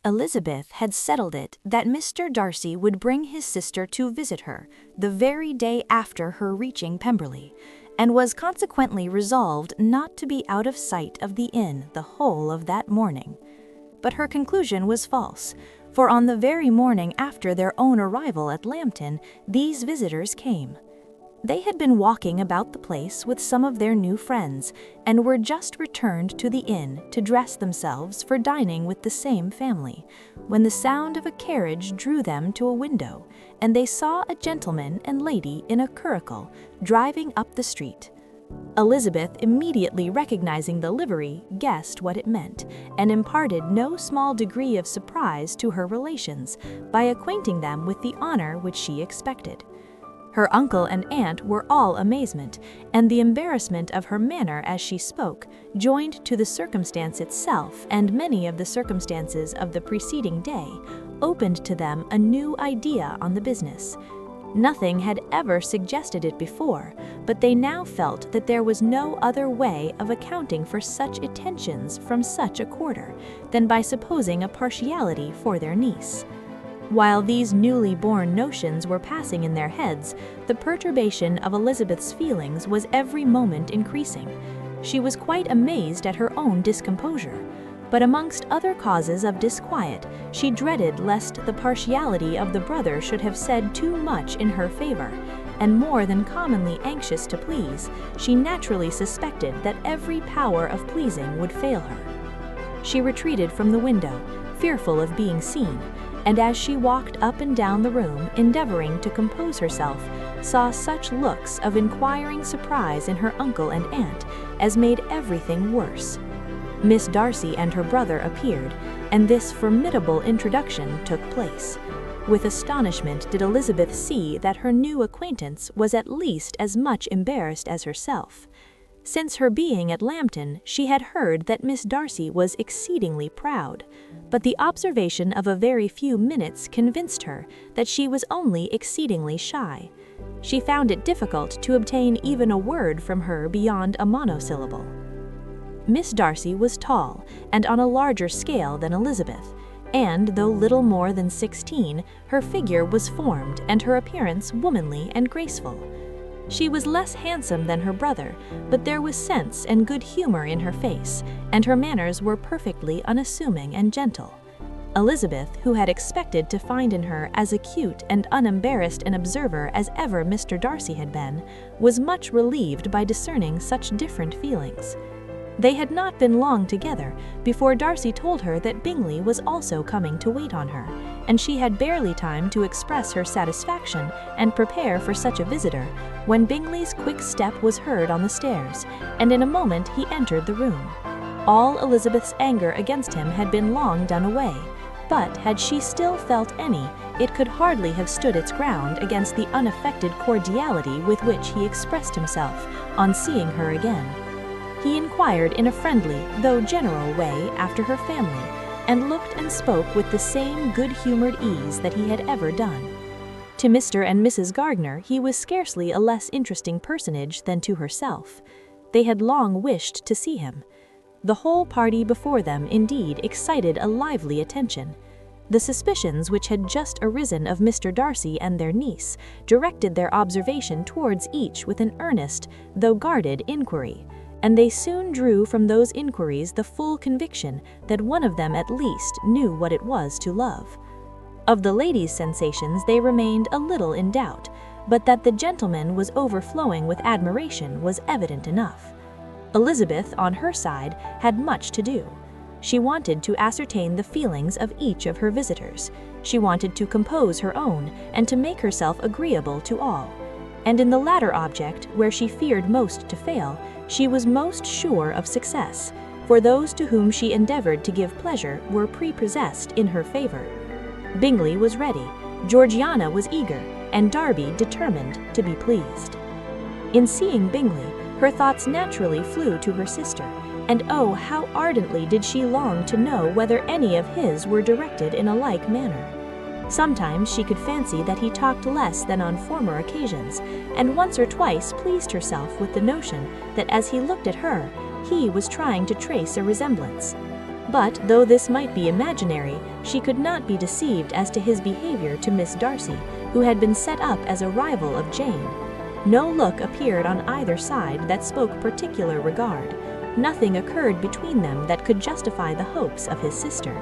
Elizabeth had settled it that Mr. Darcy would bring his sister to visit her the very day after her reaching Pemberley, and was consequently resolved not to be out of sight of the inn the whole of that morning. But her conclusion was false, for on the very morning after their own arrival at Lambton, these visitors came. They had been walking about the place with some of their new friends, and were just returned to the inn to dress themselves for dining with the same family, when the sound of a carriage drew them to a window, and they saw a gentleman and lady in a curricle driving up the street. Elizabeth, immediately recognizing the livery, guessed what it meant, and imparted no small degree of surprise to her relations by acquainting them with the honor which she expected. Her uncle and aunt were all amazement, and the embarrassment of her manner as she spoke, joined to the circumstance itself and many of the circumstances of the preceding day, opened to them a new idea on the business. Nothing had ever suggested it before, but they now felt that there was no other way of accounting for such attentions from such a quarter than by supposing a partiality for their niece. While these newly born notions were passing in their heads, the perturbation of Elizabeth's feelings was every moment increasing. She was quite amazed at her own discomposure, but amongst other causes of disquiet, she dreaded lest the partiality of the brother should have said too much in her favor, and more than commonly anxious to please, she naturally suspected that every power of pleasing would fail her. She retreated from the window, fearful of being seen, and as she walked up and down the room, endeavoring to compose herself, saw such looks of inquiring surprise in her uncle and aunt as made everything worse. Miss Darcy and her brother appeared, and this formidable introduction took place. With astonishment did Elizabeth see that her new acquaintance was at least as much embarrassed as herself. Since her being at Lambton, she had heard that Miss Darcy was exceedingly proud, but the observation of a very few minutes convinced her that she was only exceedingly shy. She found it difficult to obtain even a word from her beyond a monosyllable. Miss Darcy was tall, and on a larger scale than Elizabeth, and though little more than 16, her figure was formed and her appearance womanly and graceful. She was less handsome than her brother, but there was sense and good humor in her face, and her manners were perfectly unassuming and gentle. Elizabeth, who had expected to find in her as acute and unembarrassed an observer as ever Mr. Darcy had been, was much relieved by discerning such different feelings. They had not been long together before Darcy told her that Bingley was also coming to wait on her, and she had barely time to express her satisfaction and prepare for such a visitor when Bingley's quick step was heard on the stairs, and in a moment he entered the room. All Elizabeth's anger against him had been long done away, but had she still felt any, it could hardly have stood its ground against the unaffected cordiality with which he expressed himself on seeing her again. He inquired in a friendly, though general way after her family, and looked and spoke with the same good-humored ease that he had ever done. To Mr. and Mrs. Gardiner he was scarcely a less interesting personage than to herself. They had long wished to see him. The whole party before them, indeed, excited a lively attention. The suspicions which had just arisen of Mr. Darcy and their niece directed their observation towards each with an earnest, though guarded, inquiry, and they soon drew from those inquiries the full conviction that one of them at least knew what it was to love. Of the ladies' sensations they remained a little in doubt, but that the gentleman was overflowing with admiration was evident enough. Elizabeth, on her side, had much to do. She wanted to ascertain the feelings of each of her visitors. She wanted to compose her own, and to make herself agreeable to all. And in the latter object, where she feared most to fail, she was most sure of success, for those to whom she endeavored to give pleasure were prepossessed in her favor. Bingley was ready, Georgiana was eager, and Darby determined to be pleased. In seeing Bingley, her thoughts naturally flew to her sister, and oh, how ardently did she long to know whether any of his were directed in a like manner. Sometimes she could fancy that he talked less than on former occasions, and once or twice pleased herself with the notion that as he looked at her, he was trying to trace a resemblance. But though this might be imaginary, she could not be deceived as to his behavior to Miss Darcy, who had been set up as a rival of Jane. No look appeared on either side that spoke particular regard. Nothing occurred between them that could justify the hopes of his sister.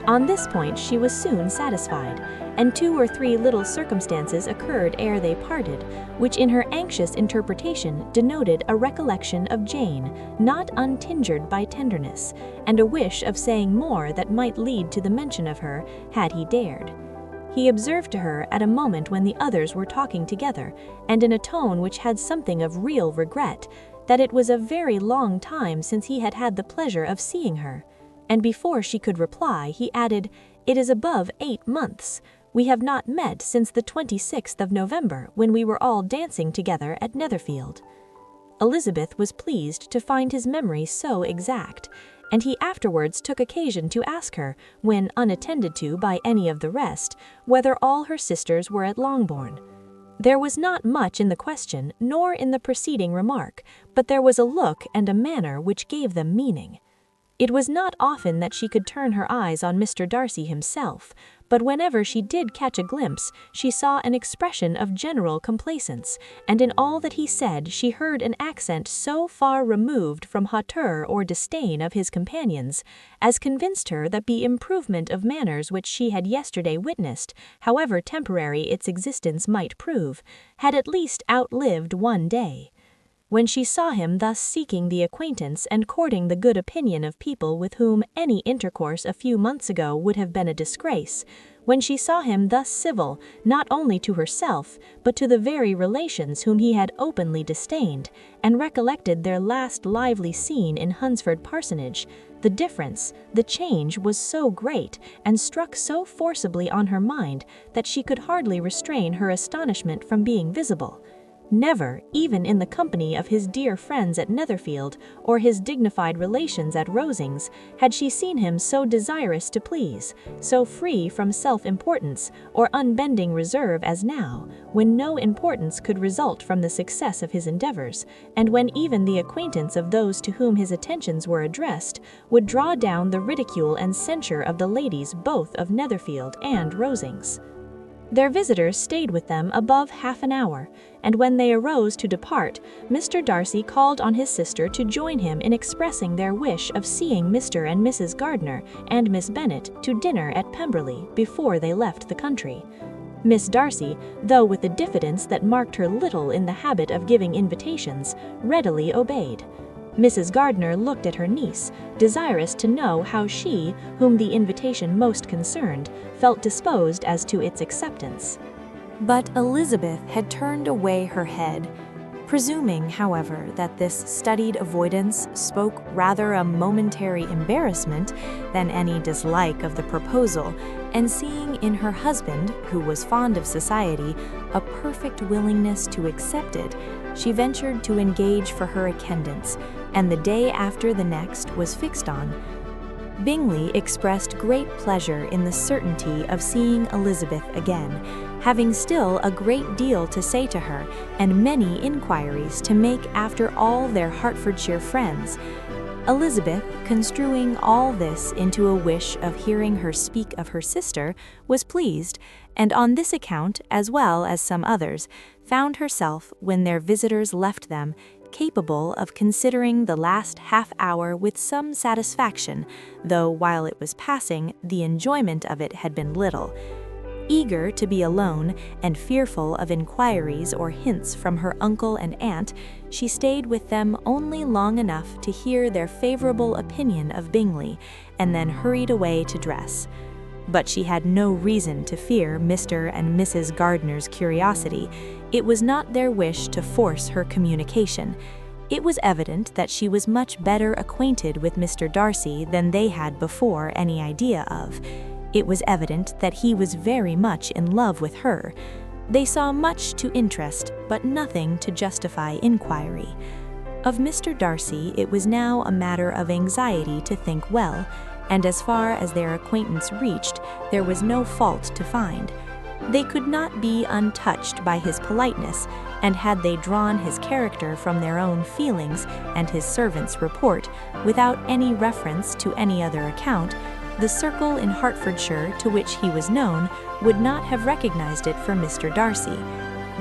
On this point she was soon satisfied, and 2 or 3 little circumstances occurred ere they parted, which in her anxious interpretation denoted a recollection of Jane, not untinged by tenderness, and a wish of saying more that might lead to the mention of her, had he dared. He observed to her at a moment when the others were talking together, and in a tone which had something of real regret, that it was a very long time since he had had the pleasure of seeing her. And before she could reply, he added, "It is above 8 months. We have not met since the 26th of November, when we were all dancing together at Netherfield." Elizabeth was pleased to find his memory so exact, and he afterwards took occasion to ask her, when unattended to by any of the rest, whether all her sisters were at Longbourn. There was not much in the question, nor in the preceding remark, but there was a look and a manner which gave them meaning. It was not often that she could turn her eyes on Mr. Darcy himself, but whenever she did catch a glimpse, she saw an expression of general complacence, and in all that he said she heard an accent so far removed from hauteur or disdain of his companions, as convinced her that the improvement of manners which she had yesterday witnessed, however temporary its existence might prove, had at least outlived one day. When she saw him thus seeking the acquaintance and courting the good opinion of people with whom any intercourse a few months ago would have been a disgrace, when she saw him thus civil, not only to herself, but to the very relations whom he had openly disdained, and recollected their last lively scene in Hunsford Parsonage, the difference, the change was so great, and struck so forcibly on her mind, that she could hardly restrain her astonishment from being visible. Never, even in the company of his dear friends at Netherfield, or his dignified relations at Rosings, had she seen him so desirous to please, so free from self-importance, or unbending reserve as now, when no importance could result from the success of his endeavours, and when even the acquaintance of those to whom his attentions were addressed would draw down the ridicule and censure of the ladies both of Netherfield and Rosings. Their visitors stayed with them above half an hour, and when they arose to depart, Mr. Darcy called on his sister to join him in expressing their wish of seeing Mr. and Mrs. Gardiner and Miss Bennet to dinner at Pemberley before they left the country. Miss Darcy, though with a diffidence that marked her little in the habit of giving invitations, readily obeyed. Mrs. Gardiner looked at her niece, desirous to know how she, whom the invitation most concerned, felt disposed as to its acceptance. But Elizabeth had turned away her head, presuming, however, that this studied avoidance spoke rather a momentary embarrassment than any dislike of the proposal, and seeing in her husband, who was fond of society, a perfect willingness to accept it, she ventured to engage for her attendance, and the day after the next was fixed on. Bingley expressed great pleasure in the certainty of seeing Elizabeth again, having still a great deal to say to her, and many inquiries to make after all their Hertfordshire friends. Elizabeth, construing all this into a wish of hearing her speak of her sister, was pleased, and on this account, as well as some others, found herself, when their visitors left them, capable of considering the last half-hour with some satisfaction, though while it was passing, the enjoyment of it had been little. Eager to be alone, and fearful of inquiries or hints from her uncle and aunt, she stayed with them only long enough to hear their favorable opinion of Bingley, and then hurried away to dress. But she had no reason to fear Mr. and Mrs. Gardiner's curiosity. It was not their wish to force her communication. It was evident that she was much better acquainted with Mr. Darcy than they had before any idea of. It was evident that he was very much in love with her. They saw much to interest, but nothing to justify inquiry. Of Mr. Darcy it was now a matter of anxiety to think well, and as far as their acquaintance reached, there was no fault to find. They could not be untouched by his politeness, and had they drawn his character from their own feelings and his servant's report, without any reference to any other account, the circle in Hertfordshire to which he was known would not have recognized it for Mr. Darcy.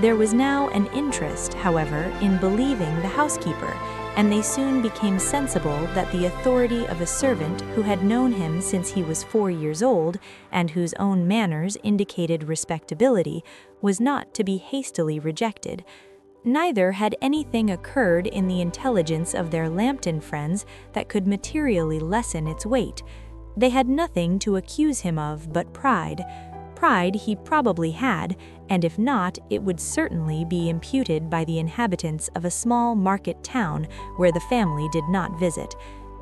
There was now an interest, however, in believing the housekeeper, and they soon became sensible that the authority of a servant who had known him since he was 4 years old, and whose own manners indicated respectability, was not to be hastily rejected. Neither had anything occurred in the intelligence of their Lambton friends that could materially lessen its weight. They had nothing to accuse him of but pride. Pride he probably had, and if not, it would certainly be imputed by the inhabitants of a small market town where the family did not visit.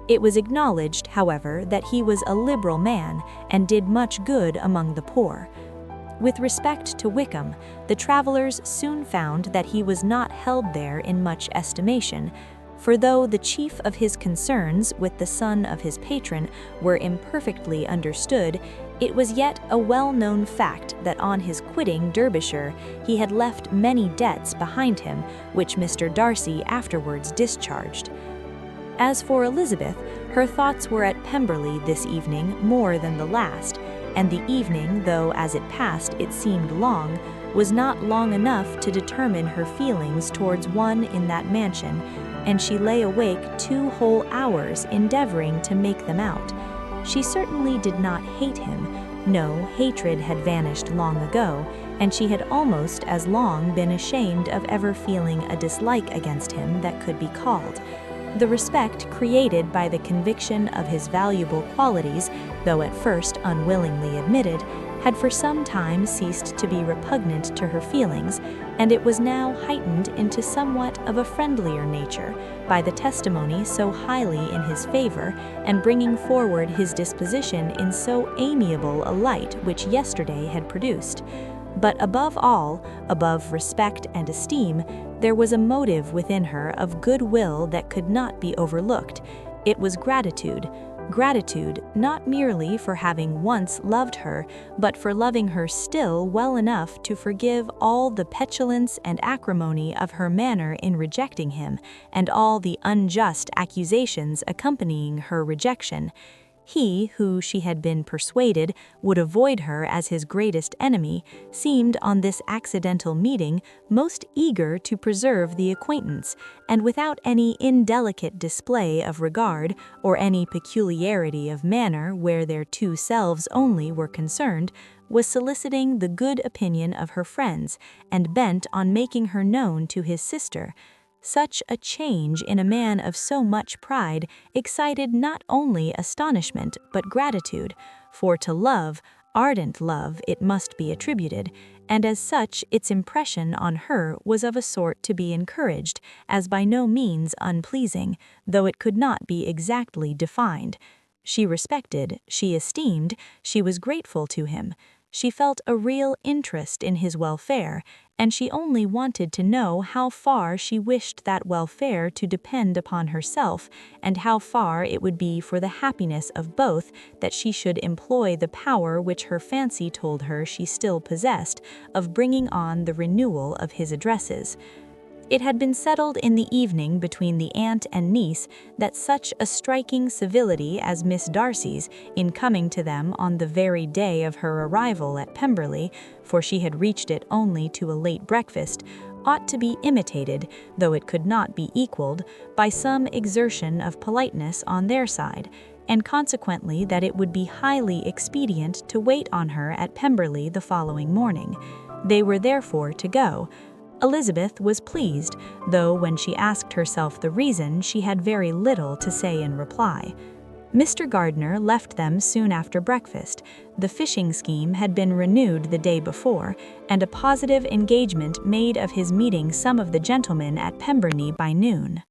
It was acknowledged, however, that he was a liberal man and did much good among the poor. With respect to Wickham, the travelers soon found that he was not held there in much estimation, for though the chief of his concerns with the son of his patron were imperfectly understood, it was yet a well-known fact that on his quitting Derbyshire he had left many debts behind him, which Mr. Darcy afterwards discharged. As for Elizabeth, her thoughts were at Pemberley this evening more than the last, and the evening, though as it passed it seemed long, was not long enough to determine her feelings towards one in that mansion, and she lay awake 2 whole hours endeavoring to make them out. She certainly did not hate him. No, hatred had vanished long ago, and she had almost as long been ashamed of ever feeling a dislike against him that could be called. The respect created by the conviction of his valuable qualities, though at first unwillingly admitted, had for some time ceased to be repugnant to her feelings, and it was now heightened into somewhat of a friendlier nature by the testimony so highly in his favor and bringing forward his disposition in so amiable a light which yesterday had produced. But above all, above respect and esteem, there was a motive within her of good will that could not be overlooked. It was gratitude. Gratitude not merely for having once loved her, but for loving her still well enough to forgive all the petulance and acrimony of her manner in rejecting him, and all the unjust accusations accompanying her rejection. He, who she had been persuaded would avoid her as his greatest enemy, seemed on this accidental meeting most eager to preserve the acquaintance, and without any indelicate display of regard or any peculiarity of manner where their 2 selves only were concerned, was soliciting the good opinion of her friends, and bent on making her known to his sister. Such a change in a man of so much pride excited not only astonishment but gratitude, for to love, ardent love it must be attributed, and as such its impression on her was of a sort to be encouraged, as by no means unpleasing, though it could not be exactly defined. She respected, she esteemed, she was grateful to him. She felt a real interest in his welfare, and she only wanted to know how far she wished that welfare to depend upon herself, and how far it would be for the happiness of both that she should employ the power which her fancy told her she still possessed of bringing on the renewal of his addresses. It had been settled in the evening between the aunt and niece that such a striking civility as Miss Darcy's in coming to them on the very day of her arrival at Pemberley, for she had reached it only to a late breakfast, ought to be imitated, though it could not be equaled, by some exertion of politeness on their side, and consequently that it would be highly expedient to wait on her at Pemberley the following morning. They were therefore to go. Elizabeth was pleased, though when she asked herself the reason she had very little to say in reply. Mr. Gardiner left them soon after breakfast. The fishing scheme had been renewed the day before, and a positive engagement made of his meeting some of the gentlemen at Pemberley by noon.